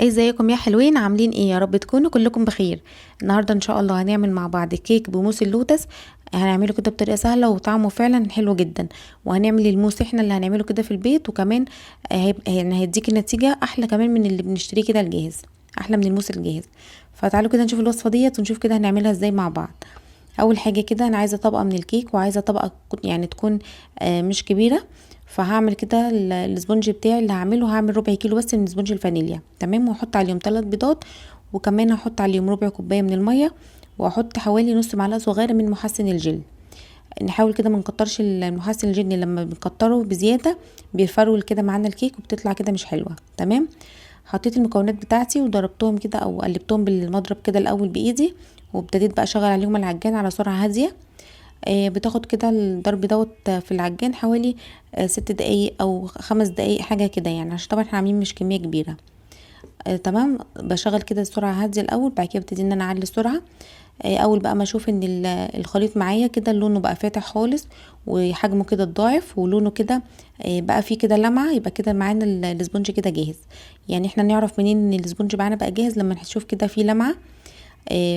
ازيكم يا حلوين؟ عاملين ايه؟ يا رب تكونوا كلكم بخير. النهارده ان شاء الله هنعمل مع بعض كيك بموس اللوتس. هنعمله كده بطريقه سهله وطعمه فعلا حلو جدا. وهنعمل الموس احنا اللي هنعمله كده في البيت، وكمان يعني هيديكي نتيجه احلى كمان من اللي بنشتريه كده الجاهز، احلى من الموس الجاهز. فتعالوا كده نشوف الوصفه ديت ونشوف كده هنعملها ازاي مع بعض. اول حاجه كده انا عايزه طبقه من الكيك، وعايزه طبقه يعني تكون مش كبيره. فهعمل كده السبونج بتاعي اللي هعمله، هعمل ربع كيلو بس من سبونج الفانيليا، تمام. وهحط عليهم 3 بيضات، وكمان هحط عليهم ربع كوبايه من الميه، واحط حوالي نص معلقه صغيره من محسن الجل. نحاول كده ما نكترش المحسن الجل، لما بنكتره بزياده بيفرول كده معانا الكيك وبتطلع كده مش حلوه، تمام. حطيت المكونات بتاعتي وضربتهم كده او قلبتهم بالمضرب كده الاول بايدي، وابتديت بقى اشغل عليهم العجان على سرعه هاديه. بتاخد كده الضرب دوت في العجان حوالي 6 دقايق او 5 دقايق حاجه كده، يعني عشان طبعا احنا عاملين مش كميه كبيره. تمام. بشغل كده السرعه هاديه الاول، بعد كده ابتدي ان انا اعلي السرعه. اول بقى ما اشوف ان الخليط معايا كده لونه بقى فاتح خالص، وحجمه كده اتضاعف، ولونه كده بقى فيه كده لمعه، يبقى كده معانا الاسبونج كده جاهز. يعني احنا نعرف منين ان الاسبونج معانا بقى جاهز؟ لما نشوف كده فيه لمعه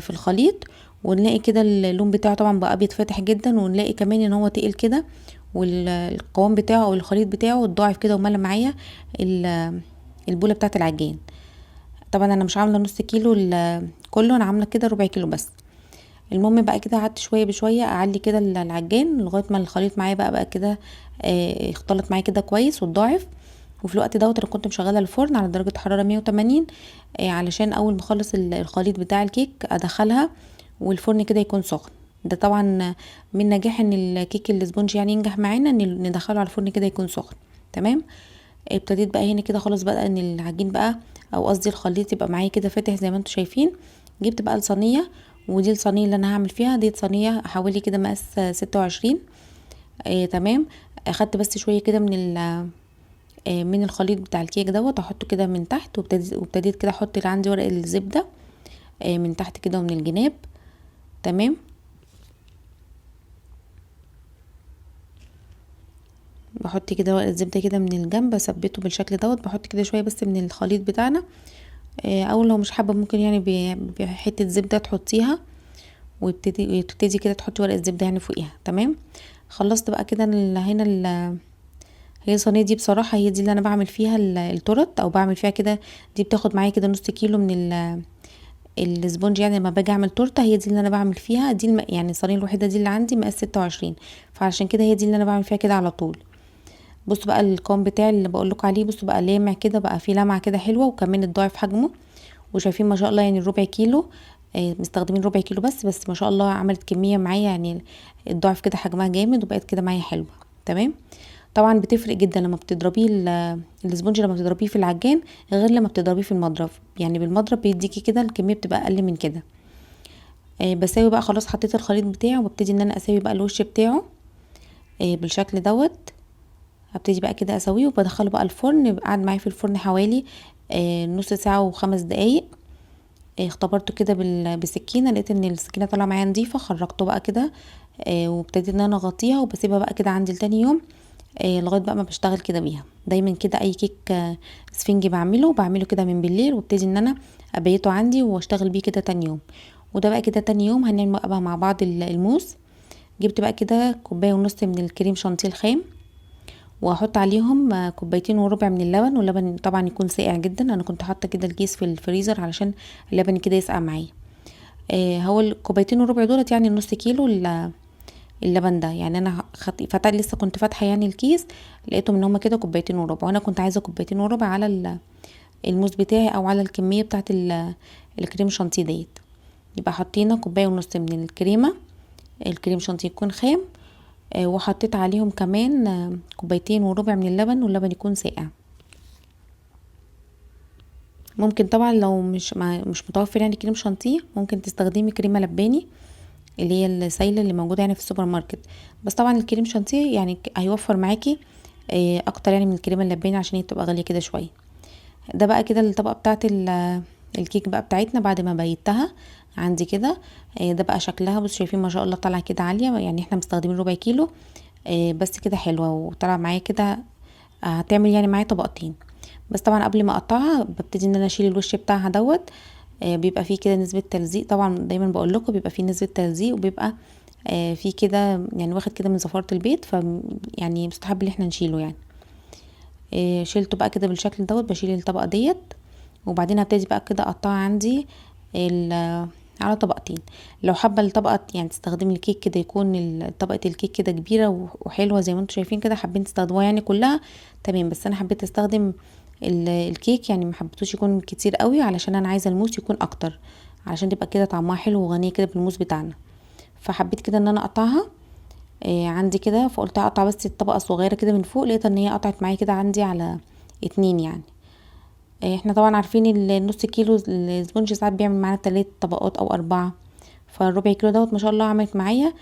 في الخليط، ونلاقي كده اللون بتاعه طبعا بقى ابيض فاتح جدا، ونلاقي كمان ان هو تقيل كده، والقوام بتاعه او الخليط بتاعه اتضاعف كده وملى معايا البوله بتاعه العجين. طبعا انا مش عامله نص كيلو كله، انا عامله كده ربع كيلو بس. المهم بقى كده قعدت شويه بشويه اعلي كده العجان لغايه ما الخليط معايا بقى كده اختلط معايا كده كويس واتضاعف. وفي الوقت دوت انا كنت مشغله الفرن على درجه حراره 180، علشان اول ما اخلص الخليط بتاع الكيك ادخلها والفرن كده يكون سخن. ده طبعا من نجاح ان الكيك الاسبونج يعني ينجح معانا ان ندخله على الفرن كده يكون سخن، تمام. ابتديت بقى هنا كده خلاص بقى ان العجين بقى، او قصدي الخليط يبقى معايا كده فاتح زي ما انتم شايفين. جبت بقى الصينيه، ودي الصينيه اللي انا هعمل فيها، دي صينيه حوالي كده مقاس 26. تمام. اخدت بس شويه كده من الخليط بتاع الكيك دوت احطه كده من تحت، وابتديت كده احط اللي عندي ورق الزبده من تحت كده ومن الجناب، تمام. بحط كده ورق الزبده كده من الجنب، اثبته بالشكل دوت. بحط كده شويه بس من الخليط بتاعنا، او لو مش حابه ممكن يعني بحته زبده تحطيها، وتبتدي كده تحطي ورق الزبده يعني فوقيها، تمام. خلصت بقى كده هنا هي الصينيه دي بصراحه هي دي اللي انا بعمل فيها التورت، او بعمل فيها كده. دي بتاخد معايا كده نص كيلو من الاسبونج، يعني لما باجي اعمل تورته هي دي اللي انا بعمل فيها. دي يعني الصينيه الوحيده دي اللي عندي مقاس 26، فعشان كده هي دي اللي انا بعمل فيها كده على طول. بصوا بقى القوام بتاعي اللي بقول لكم عليه، بصوا بقى لامع كده، بقى فيه لمعه كده حلوه، وكمان اتضاعف حجمه. وشايفين ما شاء الله يعني الربع كيلو، مستخدمين ربع كيلو بس ما شاء الله عملت كميه معايا، يعني اتضاعف كده حجمها جامد، وبقت كده معايا حلوه، تمام. طبعا بتفرق جدا لما بتضربيه الاسبونج، لما بتضربيه في العجان غير لما بتضربيه في المضرب. يعني بالمضرب بيديكي كده الكميه بتبقى اقل من كده. بساوي بقى خلاص، حطيت الخليط بتاعه، وببتدي ان انا اساوي بقى الوش بتاعه بالشكل دوت. هبتدي بقى كده اسويه وبدخله بقى الفرن، قعد معايا في الفرن حوالي نص ساعه و5 دقايق. اختبرته كده بسكينه، لقيت ان السكينه طالعه معايا نظيفه، خرجته بقى كده. وابتديت ان انا اغطيها وبسيبها بقى كده عندي لتاني يوم، لغايه بقى ما بشتغل كده بيها. دايما كده اي كيك اسفنجي بعمله كده من بالليل، وابتدي ان انا ابيته عندي واشتغل بيه كده تاني يوم. وده بقى كده تاني يوم هنعمل بقى مع بعض الموس. جبت بقى كده كوبايه ونص من الكريم شانتيه الخام، وهحط عليهم كوبايتين وربع من اللبن، واللبن طبعا يكون ساقع جدا. انا كنت حاطه كده الكيس في الفريزر علشان اللبن كده يسقع معايا. هو الكوبايتين وربع دولت يعني نص كيلو اللبن ده. يعني انا لسه كنت فاتحه يعني الكيس، لقيتهم ان هما كده كوبايتين وربع، وانا كنت عايزه كوبايتين وربع على الموز بتاعي، او على الكميه بتاعه الكريم شانتيه ديت. يبقى حطينا كوبايه ونص من الكريم شانتيه يكون خام، وحطيت عليهم كمان كوبايتين وربع من اللبن، واللبن يكون ساقع. ممكن طبعا لو مش متوفر يعني كريم شانتيه، ممكن تستخدمي كريمه لباني اللي هي السايله اللي موجوده يعني في السوبر ماركت. بس طبعا الكريم شانتيه يعني هيوفر معاكي اكتر يعني من الكريمه اللباني، عشان هي بتبقى غاليه كده شويه. ده بقى كده الطبقه بتاعه الكيك بقى بتاعتنا بعد ما بيتها عندي كده. ده بقى شكلها، بصوا شايفين ما شاء الله طالعه كده عاليه، يعني احنا مستخدمين ربع كيلو بس كده حلوه وطالعه معايا كده. هتعمل يعني معايا طبقتين. بس طبعا قبل ما اقطعها ببتدي ان انا اشيل الوش بتاعها دوت. بيبقى فيه كده نسبة تلزيق، طبعا دايما بقول لكم بيبقى فيه نسبة تلزيق، وبيبقى فيه كده يعني واخد كده من زفارة البيض، ف يعني مستحب ان احنا نشيله يعني. شيلته بقى كده بالشكل دوت، بشيل الطبقة ديت، وبعدين هبتدي بقى كده اقطعها عندي على طبقتين. لو حابه الطبقه يعني تستخدمي الكيك كده يكون طبقه الكيك كده كبيره وحلوه زي ما انتم شايفين كده، حابين تستخدموها يعني كلها تمام، بس انا حبيت استخدم الكيك يعني ما حبيتوش يكون كتير قوي، علشان انا عايزه الموس يكون اكتر، علشان تبقى كده طعمها حلو وغنيه كده بالموس بتاعنا. فحبيت كده ان انا اقطعها عندي كده، فقلت اقطع بس الطبقه الصغيره كده من فوق، لقيت ان هي قطعت معايا كده عندي على اتنين يعني. احنا طبعا عارفين النص كيلو السبونج ساعات بيعمل معانا 3 طبقات او 4، فالربع كيلو دوت ما شاء الله عملت معايا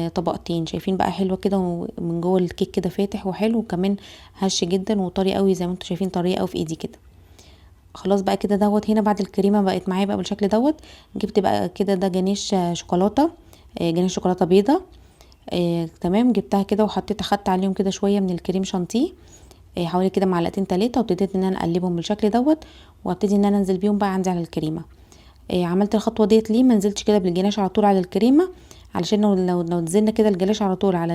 طبقتين. شايفين بقى حلوه كده، ومن جوه الكيك كده فاتح وحلو، وكمان هش جدا وطري قوي زي ما انتم شايفين، طريه قوي في ايدي كده. خلاص بقى كده دوت، هنا بعد الكريمه بقت معايا بقى بالشكل دوت. جبت بقى كده ده جنيش شوكولاته، جنيش شوكولاته بيضه. تمام، جبتها كده وحطيت اخدت عليهم كده شويه من الكريم شانتيه، حوالي كده معلقتين 3، وابتديت ان انا اقلبهم بالشكل دوت، وابتدي ان انا انزل بيهم بقى عندي على الكريمه. عملت الخطوه ديت ليه ما نزلتش كده بالجناش على طول على الكريمه، علشان لو نزلنا كده الجلاش على طول على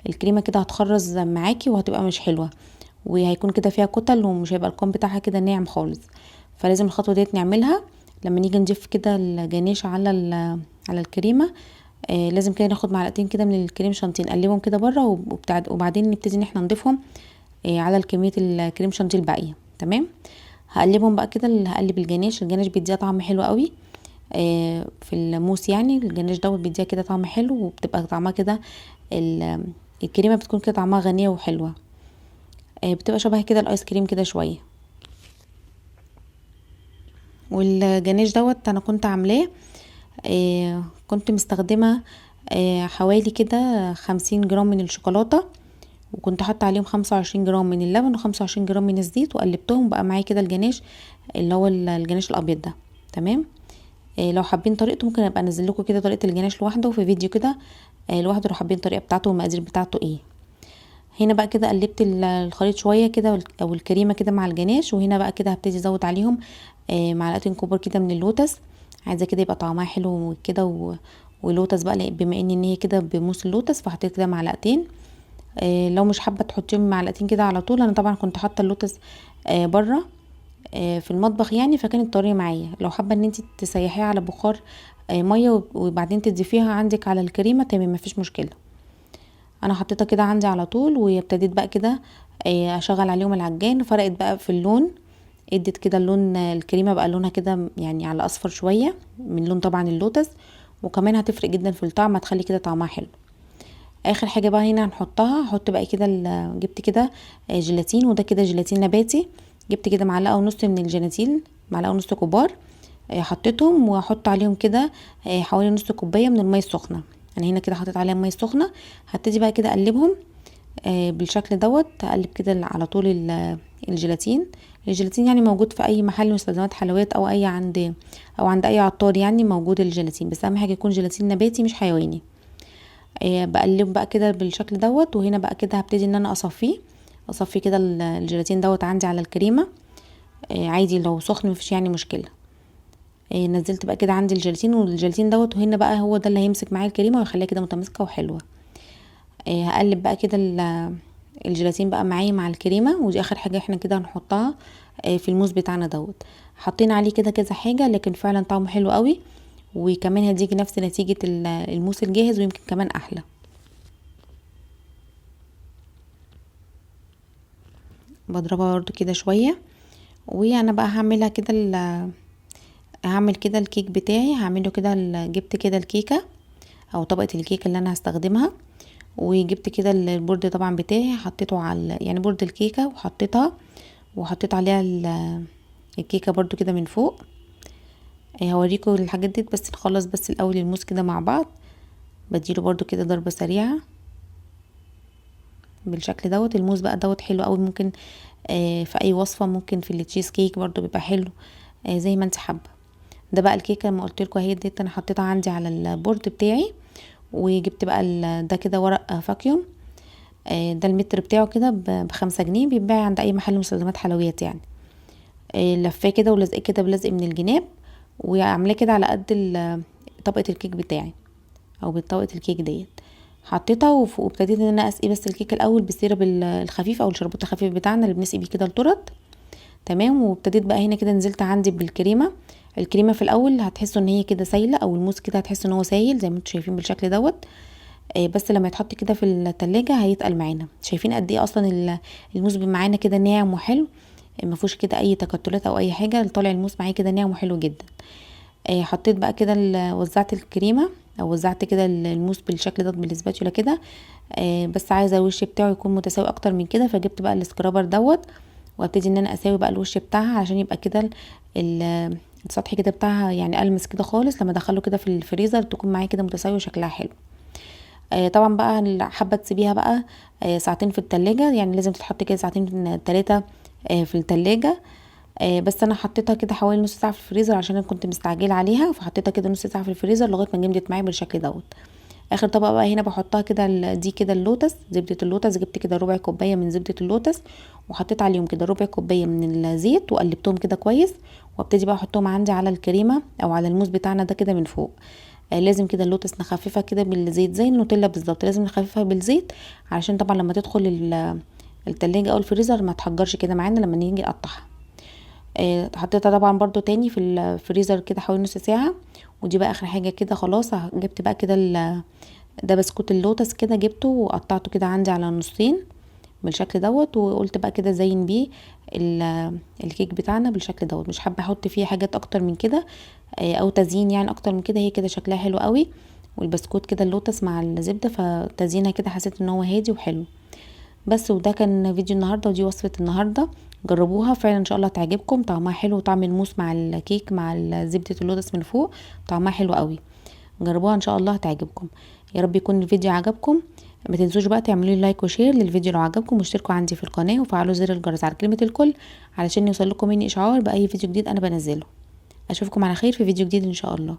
الكريمه كده هتخرز معاكي وهتبقى مش حلوه، وهيكون كده فيها كتل، ومش هيبقى القوام بتاعها كده ناعم خالص. فلازم الخطوه ديت نعملها لما نيجي نضيف كده الجناش على الكريمه. لازم كده ناخد معلقتين كده من الكريم شانتيه نقلبهم كده بره، وبعدين نبتدي ان احنا نضيفهم على كميه الكريم شانتيه الباقيه. تمام، هقلبهم بقى كده، هقلب الجناش بيديها طعم حلو قوي في الموس، يعني الجناش دوت بيديها كده طعم حلو، وبتبقى طعمها كده الكريمه بتكون كده طعمها غنيه وحلوه، بتبقى شبه كده الايس كريم كده شويه. والجناش دوت انا كنت عاملاه، كنت مستخدمه حوالي كده 50 جرام من الشوكولاته، وكنت حاطه عليهم 25 جرام من اللبن و25 جرام من الزيت، وقلبتهم بقى معايا كده الجناش اللي هو الجناش الابيض ده. تمام، لو حابين طريقته ممكن ابقى انزل لكم كده طريقه الجناش لوحده في فيديو كده لوحده، لو حابين الطريقه بتاعته والمقادير بتاعته ايه. هنا بقى كده قلبت الخليط شويه كده او الكريمه كده مع الجناش، وهنا بقى كده هبتدي ازود عليهم معلقتين كبار كده من اللوتس، عايزه كده يبقى طعمها حلو كده ولوتس بقى، بما ان هي كده بموس اللوتس فحطيت كده معلقتين. لو مش حابه تحطيهم معلقتين كده على طول، انا طبعا كنت حاطه اللوتس بره في المطبخ يعني، فكانت طريه معايا. لو حابه ان انت تسيحيها على بخار ميه وبعدين تضيفيها عندك على الكريمه تمام، مفيش مشكله. انا حطيتها كده عندي على طول، وابتديت بقى كده اشغل عليهم العجان. فرقت بقى في اللون، ادت كده اللون، الكريمه بقى لونها كده يعني على اصفر شويه من لون طبعا اللوتس، وكمان هتفرق جدا في الطعم، هتخلي كده طعمها حلو. اخر حاجه بقى هنا هنحطها، هحط بقى كده جبت كده جيلاتين، وده كده جيلاتين نباتي. جبت كده معلقه ونص من الجيلاتين، معلقه ونص كبار، حطيتهم، واحط عليهم كده حوالي نص كوبايه من الميه السخنه. انا هنا كده حطيت عليها ميه سخنه، هبتدي بقى كده اقلبهم بالشكل دوت. اقلب كده على طول الجيلاتين يعني موجود في اي محل مستلزمات حلويات او عند اي عطار يعني موجود الجيلاتين، بس اهم حاجه يكون جيلاتين نباتي مش حيواني. بقلب بقى كده بالشكل دوت، وهنا بقى كده هبتدي ان انا اصفي كده الجيلاتين دوت عندي على الكريمه عادي، لو سخن مفيش يعني مشكله. نزلت بقى كده عندي الجيلاتين دوت، وهنا بقى هو ده اللي هيمسك معايا الكريمه ويخليها كده متماسكه وحلوه. هقلب بقى كده الجيلاتين بقى معايا مع الكريمه، ودي اخر حاجه احنا كده هنحطها في الموز بتاعنا دوت. حطينا عليه كده كذا حاجه، لكن فعلا طعمه حلو قوي، وكمان هتيجي نفس نتيجه الموس الجاهز ويمكن كمان احلى. بضربها برضو كده شويه، وانا بقى هعملها كده هعمل كده الكيك بتاعي، هعمله كده جبت كده الكيكه او طبقه الكيكه اللي انا هستخدمها، وجبت كده البورد طبعا بتاعي، حطيته على يعني بورد الكيكه، وحطيت عليها الكيكه برضو كده من فوق. هوريكم الحاجات دي، بس نخلص بس الاول الموس كده مع بعض. بديله برضو كده ضربه سريعه بالشكل دوت. الموس بقى دوت حلو قوي، ممكن في اي وصفه، ممكن في التشيز كيك برضو بيبقى حلو زي ما انت حابه. ده بقى الكيكه لما قلت لكم اهي ديت، انا حطيتها عندي على البورد بتاعي، وجبت بقى ده كده ورق فاكيوم. ده المتر بتاعه كده ب5 جنيه، بيتباع عند اي محل مستلزمات حلويات يعني. لفاه كده ولزقاه كده بلزق من الجناب، وعاملاه كده على قد طبقة الكيك بتاعي او بطبقة الكيك ديت. حطيتها وابتديت ان انا اسقي بس الكيك الاول بالسيرب الخفيف او الشربات الخفيف بتاعنا اللي بنسقي بيه كده التورت. تمام. وابتديت بقى هنا كده نزلت عندي بالكريمه. الكريمه في الاول هتحسوا ان هي كده سايله، او الموس كده هتحسوا ان هو سايل زي ما انتم شايفين بالشكل دوت. بس لما يتحط كده في التلاجة هيتقل معانا. شايفين قد ايه اصلا الموس معانا كده ناعم وحلو، ما فيهوش كده اي تكتلات او اي حاجه، طالع الموس معايا كده ناعم وحلو جدا. حطيت بقى كده وزعت الكريمه، او وزعت كده الموس بالشكل ده بالسباتولا كده. بس عايزه الوش بتاعه يكون متساوي اكتر من كده، فجبت بقى السكرابر دوت، وابتدي ان انا اساوي بقى الوش بتاعها عشان يبقى كده السطح كده بتاعها يعني المس كده خالص. لما ادخله كده في الفريزر تكون معايا كده متساوي وشكلها حلو. طبعا بقى حابه تسيبيها بقى ساعتين في التلاجة، يعني لازم تتحط كده ساعتين 3 في التلاجة. بس انا حطيتها كده حوالي نص ساعه في الفريزر عشان انا كنت مستعجله عليها، فحطيتها كده نص ساعه في الفريزر لغايه ما جمدت معايا بالشكل دوت. اخر طبقه بقى هنا بحطها كده دي كده اللوتس، زبده اللوتس. جبت كده ربع كوبايه من زبده اللوتس، وحطيت عليهم كده ربع كوبايه من الزيت، وقلبتهم كده كويس. وابتدي بقى احطهم عندي على الكريمه او على الموز بتاعنا ده كده من فوق. لازم كده اللوتس نخففها كده بالزيت زي النوتيلا بالظبط، لازم نخففها بالزيت علشان طبعا لما تدخل التلاجة او الفريزر ما تحجرش كده معانا لما نيجي نقطعها. حطيتها طبعا برضو تاني في الفريزر كده حوالي نص ساعة. ودي بقى اخر حاجة كده خلاص. جبت بقى كده ده بسكوت اللوتس كده، جبته وقطعته كده عندي على نصين بالشكل دوت، وقلت بقى كده زين بيه الكيك بتاعنا بالشكل دوت. مش حابه احط فيه حاجات اكتر من كده او تزيين يعني اكتر من كده، هي كده شكلها حلو قوي. والبسكوت كده اللوتس مع الزبده، فتزيينها كده حسيت ان هو هادي وحلو. بس وده كان فيديو النهارده، ودي وصفه النهارده. جربوها فعلا ان شاء الله تعجبكم، طعمها حلو، طعم الموس مع الكيك مع زبده اللوتس من فوق طعمها حلو قوي. جربوها ان شاء الله هتعجبكم. يا رب يكون الفيديو عجبكم. ما تنسوش بقى تعملوا لي لايك وشير للفيديو لو عجبكم، واشتركوا عندي في القناه وفعلوا زر الجرس على كلمه الكل علشان يوصل لكم مني اشعار باي فيديو جديد انا بنزله. اشوفكم على خير في فيديو جديد ان شاء الله.